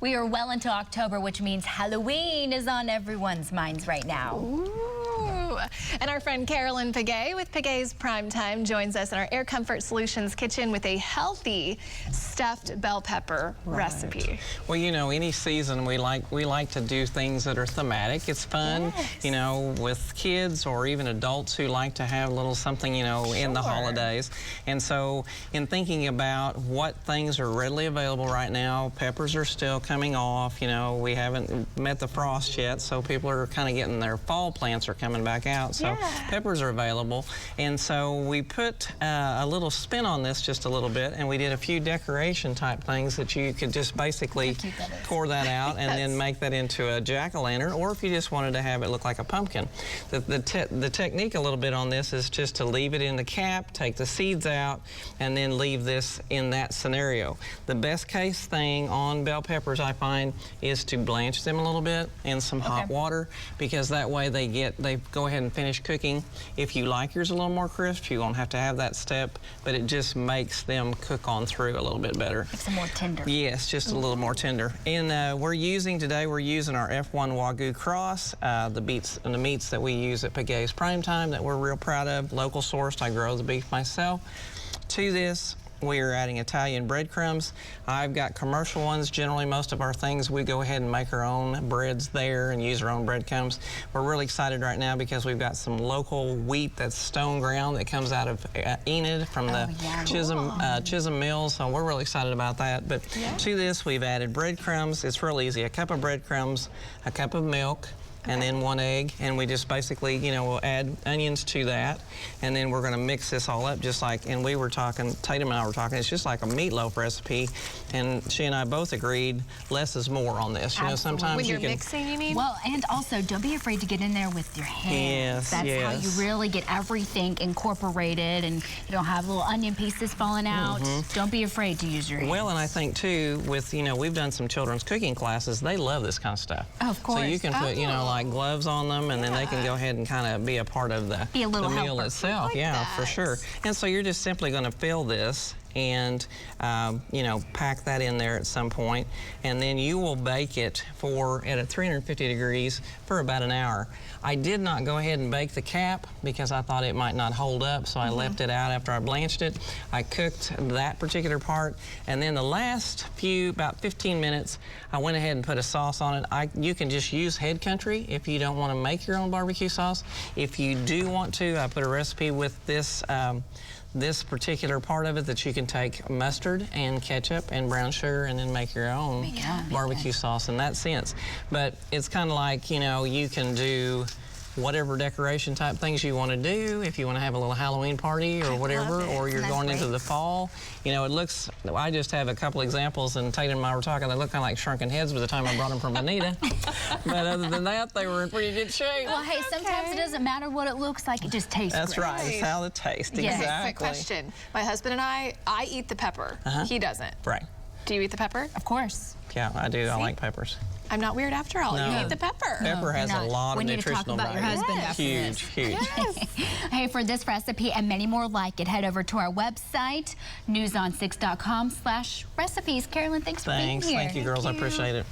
We are well into October, which means Halloween is on everyone's minds right now. Ooh. And our friend Carolyn Piguet with Piguet's Primetime joins us in our Air Comfort Solutions kitchen with a healthy stuffed bell pepper recipe. Well, you know, any season we like to do things that are thematic. It's fun, you know, with kids or even adults who like to have a little something, you know, in the holidays. And so in thinking about what things are readily available right now, peppers are still coming off. You know, we haven't met the frost yet, so people are kind of getting their fall plants are coming back out. So peppers are available. And so we put a little spin on this just a little bit, and we did a few decoration type things that you could just basically pour that out and then make that into a jack-o'-lantern, or if you just wanted to have it look like a pumpkin. The technique a little bit on this is just to leave it in the cap, take the seeds out, and then leave this in that scenario. The best case thing on bell peppers, I find, is to blanch them a little bit in some hot water, because that way they go ahead and finish cooking. If you like yours a little more crisp, you won't have to have that step, but it just makes them cook on through a little bit better. Makes them more tender. Yes, just a little more tender. And we're using our F1 Wagyu cross, the meats that we use at Piguet's Primetime that we're real proud of, local sourced. I grow the beef myself. To this, we are adding Italian breadcrumbs. I've got commercial ones. Generally, most of our things, we go ahead and make our own breads there and use our own breadcrumbs. We're really excited right now because we've got some local wheat that's stone ground that comes out of Enid from the Chisholm Mills, so we're really excited about that. But to this, we've added breadcrumbs. It's real easy. A cup of breadcrumbs, a cup of milk, and then 1 egg, and we just basically, you know, we'll add onions to that, and then we're gonna mix this all up just like, and we were talking, Tatum and I were talking, it's just like a meatloaf recipe, and she and I both agreed less is more on this. You know, sometimes when you're mixing, you mean? Well, and also, don't be afraid to get in there with your hands. That's how you really get everything incorporated, and you don't have little onion pieces falling out. Don't be afraid to use your hands. Well, and I think too, with, you know, we've done some children's cooking classes, they love this kind of stuff. Oh, of course. So you can put, you know, like gloves on them, and then they can go ahead and kind of be a part of the meal itself. For sure. And so you're just simply going to fill this and, you know, pack that in there at some point, and then you will bake it at 350 degrees for about an hour. I did not go ahead and bake the cap because I thought it might not hold up, so I left it out after I blanched it. I cooked that particular part, and then the last about 15 minutes, I went ahead and put a sauce on it. You can just use Head Country if you don't want to make your own barbecue sauce. If you do want to, I put a recipe with this particular part of it that you can take mustard and ketchup and brown sugar and then make your own barbecue sauce in that sense. But it's kind of like, you know, you can do whatever decoration type things you want to do. If you want to have a little Halloween party or whatever, or you're going into the fall, you know, it looks, I just have a couple examples, and Tatum and I were talking, they look kind of like shrunken heads by the time I brought them from Anita. But other than that, they were in pretty good shape. Well, hey, sometimes it doesn't matter what it looks like, it just tastes That's great. right, it's how it tastes, exactly. Quick question. My husband and I eat the pepper. He doesn't. Right. Do you eat the pepper? Of course. Yeah, I do. I like peppers. I'm not weird after all. No. You eat the pepper. Pepper has a lot of nutritional value. We need to talk about your husband after this. Huge. Hey, for this recipe and many more like it, head over to our website, newson6.com/recipes. Carolyn, thanks for being here. Thank you, girls. I appreciate it.